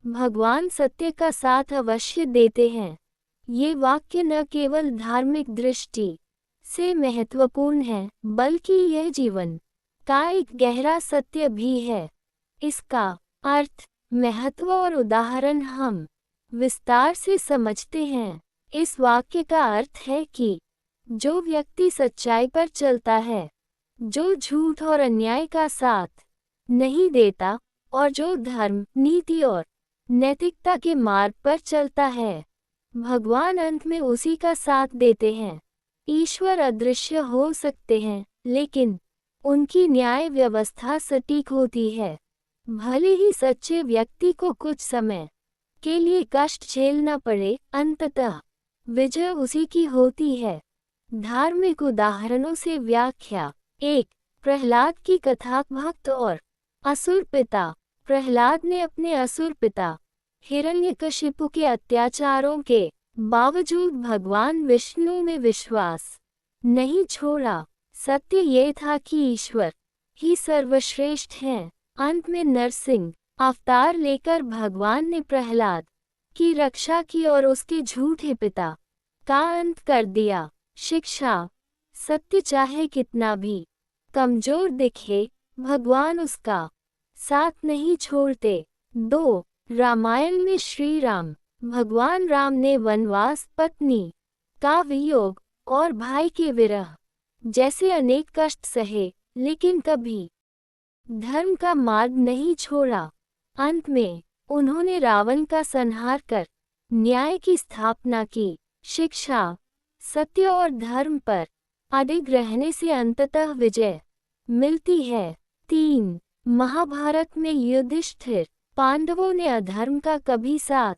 भगवान सत्य का साथ अवश्य देते हैं। ये वाक्य न केवल धार्मिक दृष्टि से महत्वपूर्ण है, बल्कि यह जीवन का एक गहरा सत्य भी है। इसका अर्थ, महत्व और उदाहरण हम विस्तार से समझते हैं। इस वाक्य का अर्थ है कि जो व्यक्ति सच्चाई पर चलता है, जो झूठ और अन्याय का साथ नहीं देता और जो धर्म, नीति और नैतिकता के मार्ग पर चलता है, भगवान अंत में उसी का साथ देते हैं। ईश्वर अदृश्य हो सकते हैं, लेकिन उनकी न्याय व्यवस्था सटीक होती है। भले ही सच्चे व्यक्ति को कुछ समय के लिए कष्ट झेलना पड़े, अंततः विजय उसी की होती है। धार्मिक उदाहरणों से व्याख्या। 1. प्रहलाद की कथा। भक्त और असुर पिता। प्रहलाद ने अपने असुर पिता हिरण्यकशिपु के अत्याचारों के बावजूद भगवान विष्णु में विश्वास नहीं छोड़ा। सत्य ये था कि ईश्वर ही सर्वश्रेष्ठ हैं। अंत में नरसिंह अवतार लेकर भगवान ने प्रहलाद की रक्षा की और उसके झूठे पिता का अंत कर दिया। शिक्षा। सत्य चाहे कितना भी कमजोर दिखे, भगवान उसका साथ नहीं छोड़ते। 2. रामायण में श्री राम। भगवान राम ने वनवास, पत्नी का वियोग और भाई के विरह जैसे अनेक कष्ट सहे, लेकिन कभी धर्म का मार्ग नहीं छोड़ा। अंत में उन्होंने रावण का संहार कर न्याय की स्थापना की। शिक्षा। सत्य और धर्म पर अडिग रहने से अंततः विजय मिलती है। 3. महाभारत में युधिष्ठिर। पांडवों ने अधर्म का कभी साथ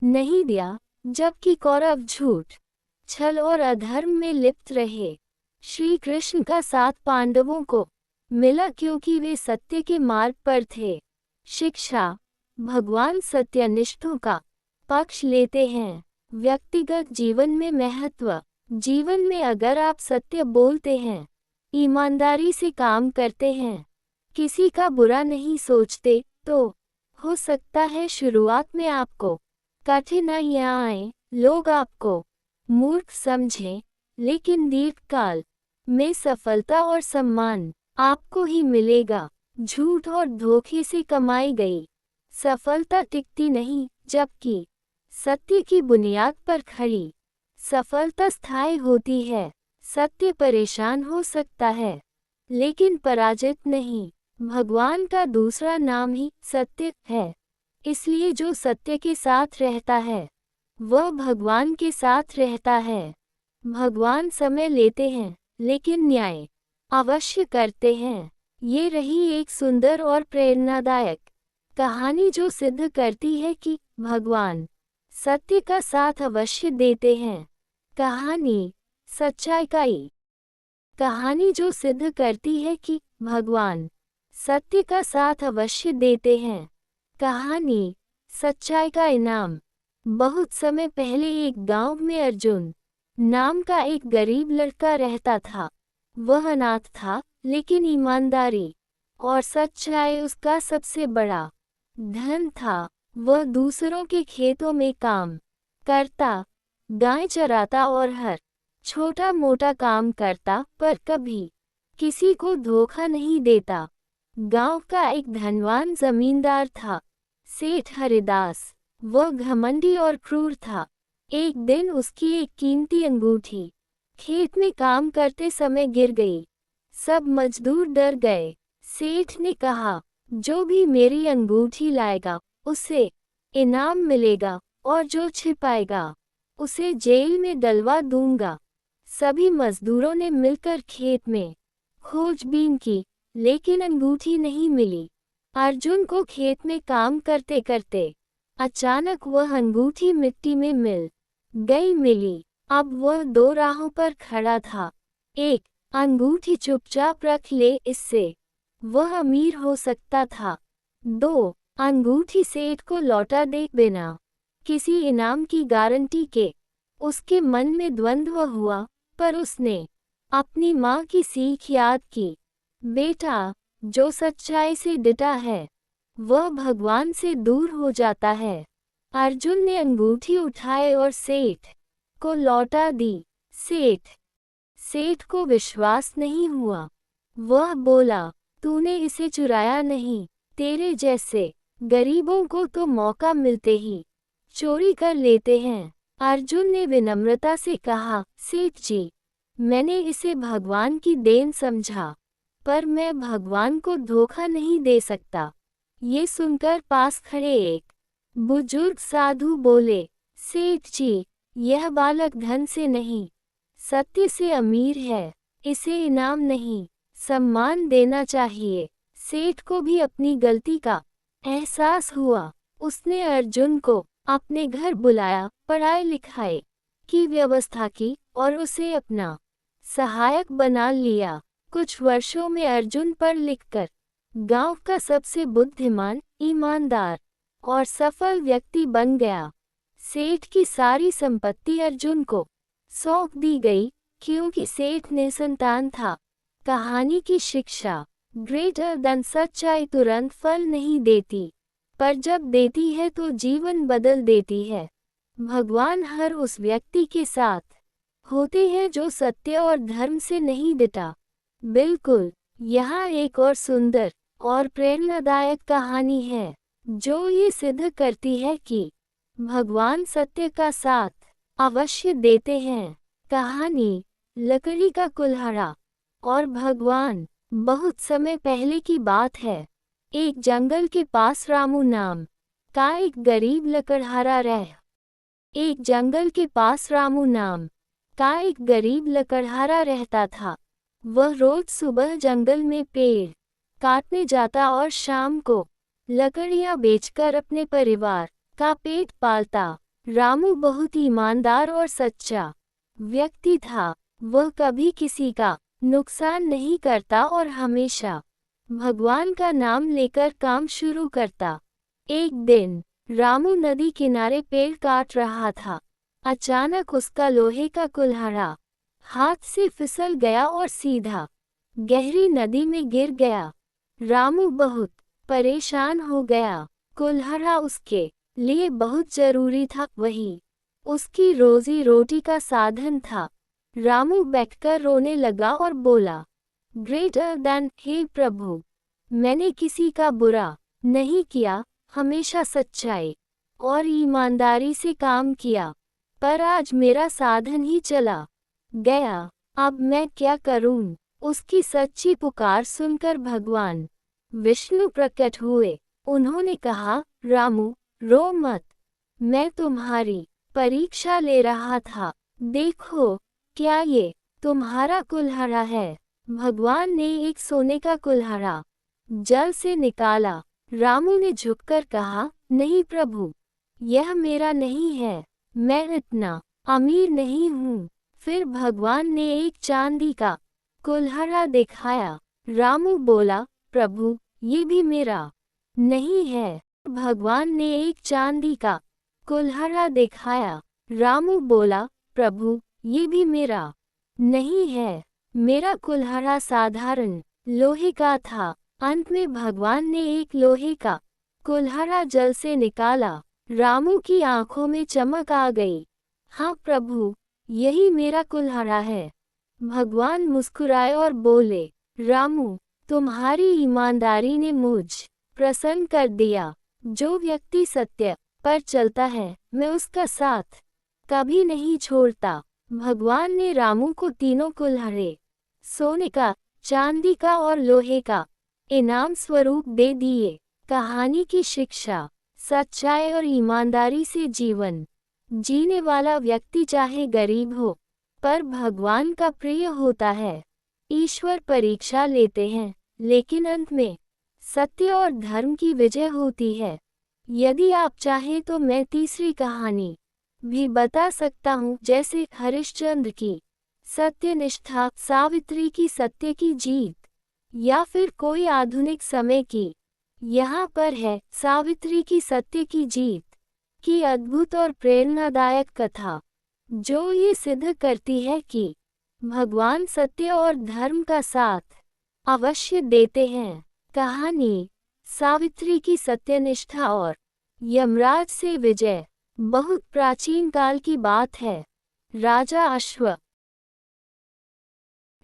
नहीं दिया, जबकि कौरव झूठ, छल और अधर्म में लिप्त रहे। श्री कृष्ण का साथ पांडवों को मिला क्योंकि वे सत्य के मार्ग पर थे। शिक्षा। भगवान सत्यनिष्ठों का पक्ष लेते हैं। व्यक्तिगत जीवन में महत्व। जीवन में अगर आप सत्य बोलते हैं, ईमानदारी से काम करते हैं, किसी का बुरा नहीं सोचते, तो हो सकता है शुरुआत में आपको कठिनाइयां आएं, लोग आपको मूर्ख समझें, लेकिन दीर्घकाल में सफलता और सम्मान आपको ही मिलेगा। झूठ और धोखे से कमाई गई सफलता टिकती नहीं, जबकि सत्य की बुनियाद पर खड़ी सफलता स्थायी होती है। सत्य परेशान हो सकता है, लेकिन पराजित नहीं। भगवान का दूसरा नाम ही सत्य है, इसलिए जो सत्य के साथ रहता है, वह भगवान के साथ रहता है। भगवान समय लेते हैं, लेकिन न्याय अवश्य करते हैं। ये रही एक सुंदर और प्रेरणादायक कहानी जो सिद्ध करती है कि भगवान सत्य का साथ अवश्य देते हैं। कहानी सच्चाई का कहानी जो सिद्ध करती है कि भगवान सत्य का साथ अवश्य देते हैं। कहानी सच्चाई का इनाम। बहुत समय पहले एक गांव में अर्जुन नाम का एक गरीब लड़का रहता था। वह अनाथ था, लेकिन ईमानदारी और सच्चाई उसका सबसे बड़ा धन था। वह दूसरों के खेतों में काम करता, गाय चराता और हर छोटा मोटा काम करता, पर कभी किसी को धोखा नहीं देता। गांव का एक धनवान जमींदार था, सेठ हरिदास। वह घमंडी और क्रूर था। एक दिन उसकी एक कीमती अंगूठी खेत में काम करते समय गिर गई। सब मजदूर डर गए। सेठ ने कहा, जो भी मेरी अंगूठी लाएगा, उसे इनाम मिलेगा, और जो छिपाएगा, उसे जेल में डलवा दूंगा। सभी मजदूरों ने मिलकर खेत में खोजबीन की, लेकिन अंगूठी नहीं मिली। अर्जुन को खेत में काम करते करते अचानक वह अंगूठी मिट्टी में मिली। अब वह दो राहों पर खड़ा था। एक, अंगूठी चुपचाप रख ले, इससे वह अमीर हो सकता था। 2, अंगूठी सेठ को लौटा दे बिना किसी इनाम की गारंटी के। उसके मन में द्वंद्व हुआ, पर उसने अपनी माँ की सीख याद की। बेटा, जो सच्चाई से डटा है, वह भगवान से दूर हो जाता है। अर्जुन ने अंगूठी उठाई और सेठ को लौटा दी। सेठ को विश्वास नहीं हुआ। वह बोला, तूने इसे चुराया नहीं। तेरे जैसे गरीबों को तो मौका मिलते ही चोरी कर लेते हैं। अर्जुन ने विनम्रता से कहा, सेठ जी, मैंने इसे भगवान की देन समझा, पर मैं भगवान को धोखा नहीं दे सकता। ये सुनकर पास खड़े एक बुजुर्ग साधु बोले, सेठ जी, यह बालक धन से नहीं, सत्य से अमीर है। इसे इनाम नहीं, सम्मान देना चाहिए। सेठ को भी अपनी गलती का एहसास हुआ। उसने अर्जुन को अपने घर बुलाया, पढ़ाई लिखाई की व्यवस्था की और उसे अपना सहायक बना लिया। कुछ वर्षों में अर्जुन पढ़ लिखकर गांव का सबसे बुद्धिमान, ईमानदार और सफल व्यक्ति बन गया। सेठ की सारी संपत्ति अर्जुन को सौंप दी गई, क्योंकि सेठ निसंतान था। कहानी की शिक्षा, ग्रेटर देन सच्चाई तुरंत फल नहीं देती, पर जब देती है तो जीवन बदल देती है। भगवान हर उस व्यक्ति के साथ होते हैं जो सत्य और धर्म से नहीं डटा। बिल्कुल, यहाँ एक और सुंदर और प्रेरणादायक कहानी है, जो ये सिद्ध करती है कि भगवान सत्य का साथ अवश्य देते हैं। कहानी, लकड़ी का कुल्हाड़ा और भगवान। बहुत समय पहले की बात है। एक जंगल के पास रामू नाम का एक गरीब लकड़हारा रहता था। वह रोज सुबह जंगल में पेड़ काटने जाता और शाम को लकड़ियां बेचकर अपने परिवार का पेट पालता। रामू बहुत ईमानदार और सच्चा व्यक्ति था। वह कभी किसी का नुकसान नहीं करता और हमेशा भगवान का नाम लेकर काम शुरू करता। एक दिन रामू नदी किनारे पेड़ काट रहा था। अचानक उसका लोहे का कुल्हाड़ा हाथ से फिसल गया और सीधा गहरी नदी में गिर गया। रामू बहुत परेशान हो गया। कुल्हाड़ा उसके लिए बहुत जरूरी था, वही उसकी रोजी रोटी का साधन था। रामू बैठकर रोने लगा और बोला, ग्रेटर देन, हे प्रभु, मैंने किसी का बुरा नहीं किया, हमेशा सच्चाई और ईमानदारी से काम किया, पर आज मेरा साधन ही चला गया। अब मैं क्या करूं? उसकी सच्ची पुकार सुनकर भगवान विष्णु प्रकट हुए। उन्होंने कहा, रामू, रो मत, मैं तुम्हारी परीक्षा ले रहा था। देखो, क्या ये तुम्हारा कुल्हाड़ा है? भगवान ने एक सोने का कुल्हाड़ा जल से निकाला। रामू ने झुककर कहा, नहीं प्रभु, यह मेरा नहीं है, मैं इतना अमीर नहीं हूँ। फिर भगवान ने एक चांदी का कुल्हाड़ा दिखाया। रामू बोला, प्रभु, ये भी मेरा नहीं है। भगवान ने एक चांदी का कुल्हाड़ा दिखाया। रामू बोला, प्रभु, ये भी मेरा नहीं है, मेरा कुल्हाड़ा साधारण लोहे का था। अंत में भगवान ने एक लोहे का कुल्हाड़ा जल से निकाला। रामू की आंखों में चमक आ गई। हाँ प्रभु, यही मेरा कुल्हाड़ा है। भगवान मुस्कुराए और बोले, रामू, तुम्हारी ईमानदारी ने मुझ प्रसन्न कर दिया। जो व्यक्ति सत्य पर चलता है, मैं उसका साथ कभी नहीं छोड़ता। भगवान ने रामू को तीनों कुल्हाड़े, सोने का, चांदी का और लोहे का, इनाम स्वरूप दे दिए। कहानी की शिक्षा, सच्चाई और ईमानदारी से जीवन जीने वाला व्यक्ति चाहे गरीब हो, पर भगवान का प्रिय होता है। ईश्वर परीक्षा लेते हैं, लेकिन अंत में सत्य और धर्म की विजय होती है। यदि आप चाहें तो मैं तीसरी कहानी भी बता सकता हूँ, जैसे हरिश्चंद्र की सत्यनिष्ठा, सावित्री की सत्य की जीत, या फिर कोई आधुनिक समय की। यहाँ पर है सावित्री की सत्य की जीत की अद्भुत और प्रेरणादायक कथा, जो ये सिद्ध करती है कि भगवान सत्य और धर्म का साथ अवश्य देते हैं। कहानी, सावित्री की सत्यनिष्ठा और यमराज से विजय बहुत प्राचीन काल की बात है।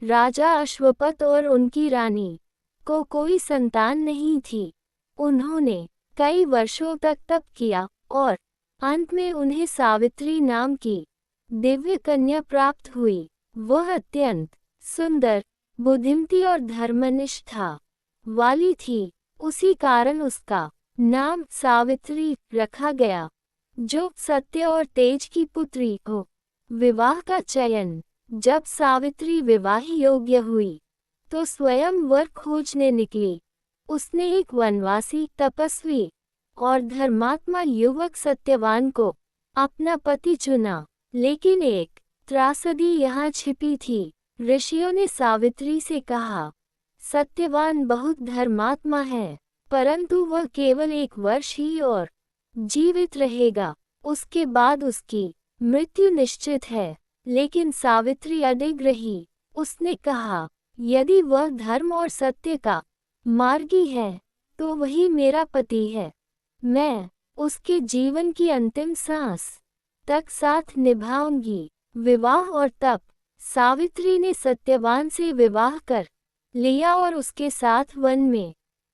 राजा अश्वपत और उनकी रानी को कोई संतान नहीं थी। उन्होंने कई वर्षों तक तप किया और अंत में उन्हें सावित्री नाम की दिव्य कन्या प्राप्त हुई। वह अत्यंत सुंदर, बुद्धिमती और धर्मनिष्ठा वाली थी। उसी कारण उसका नाम सावित्री रखा गया, जो सत्य और तेज की पुत्री हो। विवाह का चयन। जब सावित्री विवाह योग्य हुई तो स्वयं वर खोजने निकली। उसने एक वनवासी, तपस्वी और धर्मात्मा युवक सत्यवान को अपना पति चुना। लेकिन एक त्रासदी यहाँ छिपी थी। ऋषियों ने सावित्री से कहा, सत्यवान बहुत धर्मात्मा है, परंतु वह केवल 1 वर्ष ही और जीवित रहेगा। उसके बाद उसकी मृत्यु निश्चित है। लेकिन सावित्री अडिग रही। उसने कहा, यदि वह धर्म और सत्य का मार्गी है तो वही मेरा पति है। मैं उसके जीवन की अंतिम सांस तक साथ निभाऊंगी। विवाह और तप। सावित्री ने सत्यवान से विवाह कर लिया और उसके साथ वन में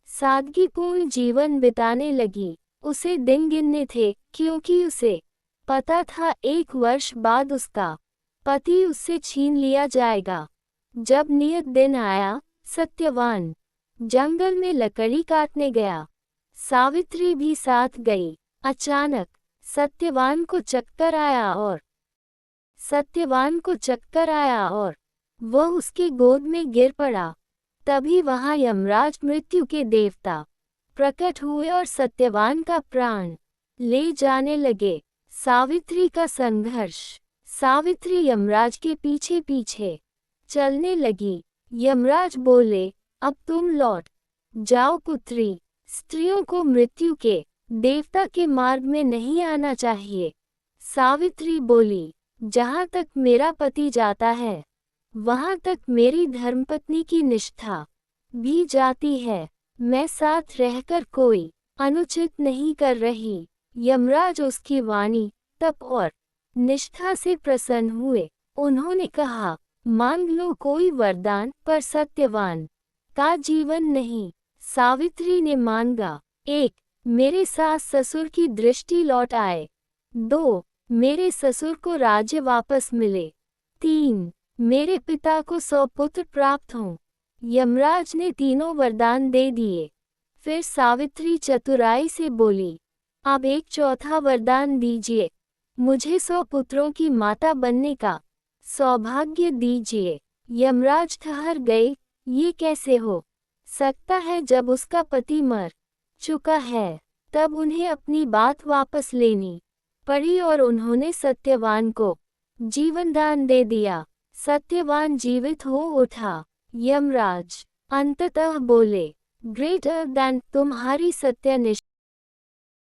सादगीपूर्ण जीवन बिताने लगी। उसे दिन गिनने थे, क्योंकि उसे पता था 1 वर्ष बाद उसका पति उससे छीन लिया जाएगा। जब नियत दिन आया, सत्यवान जंगल में लकड़ी काटने गया। सावित्री भी साथ गई। अचानक सत्यवान को चक्कर आया और वह उसकी गोद में गिर पड़ा। तभी वहां यमराज, मृत्यु के देवता, प्रकट हुए और सत्यवान का प्राण ले जाने लगे। सावित्री का संघर्ष। सावित्री यमराज के पीछे पीछे चलने लगी। यमराज बोले, अब तुम लौट जाओ पुत्री। स्त्रियों को मृत्यु के देवता के मार्ग में नहीं आना चाहिए। सावित्री बोली, जहाँ तक मेरा पति जाता है वहाँ तक मेरी धर्मपत्नी की निष्ठा भी जाती है। मैं साथ रहकर कोई अनुचित नहीं कर रही। यमराज उसकी वाणी, तप और निष्ठा से प्रसन्न हुए। उन्होंने कहा, मांग लो कोई वरदान, पर सत्यवान का जीवन नहीं। सावित्री ने मांगा, 1. मेरे सास ससुर की दृष्टि लौट आए। 2. मेरे ससुर को राज्य वापस मिले। 3. मेरे पिता को 100 पुत्र प्राप्त हों। यमराज ने तीनों वरदान दे दिए। फिर सावित्री चतुराई से बोली, अब एक चौथा वरदान दीजिए। मुझे 100 पुत्रों की माता बनने का सौभाग्य दीजिए। यमराज ठहर गए। ये कैसे हो सकता है? जब उसका पति मर चुका है तब उन्हें अपनी बात वापस लेनी पड़ी और उन्होंने सत्यवान को जीवनदान दे दिया। सत्यवान जीवित हो उठा। यमराज अंततः बोले, ग्रेटर देन तुम्हारी सत्यनिष्ठा।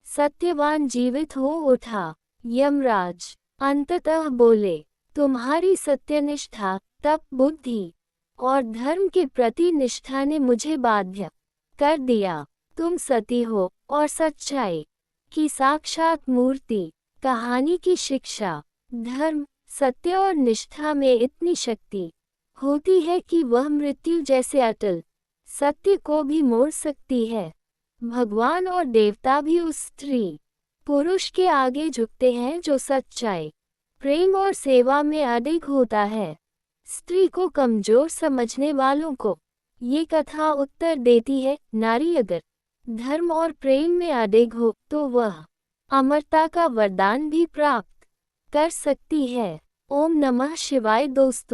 सत्यवान जीवित हो उठा। यमराज अंततः बोले, तुम्हारी सत्यनिष्ठा, तप, बुद्धि और धर्म के प्रति निष्ठा ने मुझे बाध्य कर दिया। तुम सती हो और सच्चाई की साक्षात मूर्ति। कहानी की शिक्षा। धर्म, सत्य और निष्ठा में इतनी शक्ति होती है कि वह मृत्यु जैसे अटल सत्य को भी मोड़ सकती है। भगवान और देवता भी उस स्त्री पुरुष के आगे झुकते हैं जो सच्चाई, प्रेम और सेवा में अडिग होता है। स्त्री को कमजोर समझने वालों को ये कथा उत्तर देती है, नारी अगर धर्म और प्रेम में अडिग हो तो वह अमरता का वरदान भी प्राप्त कर सकती है। ओम नमः शिवाय दोस्तों।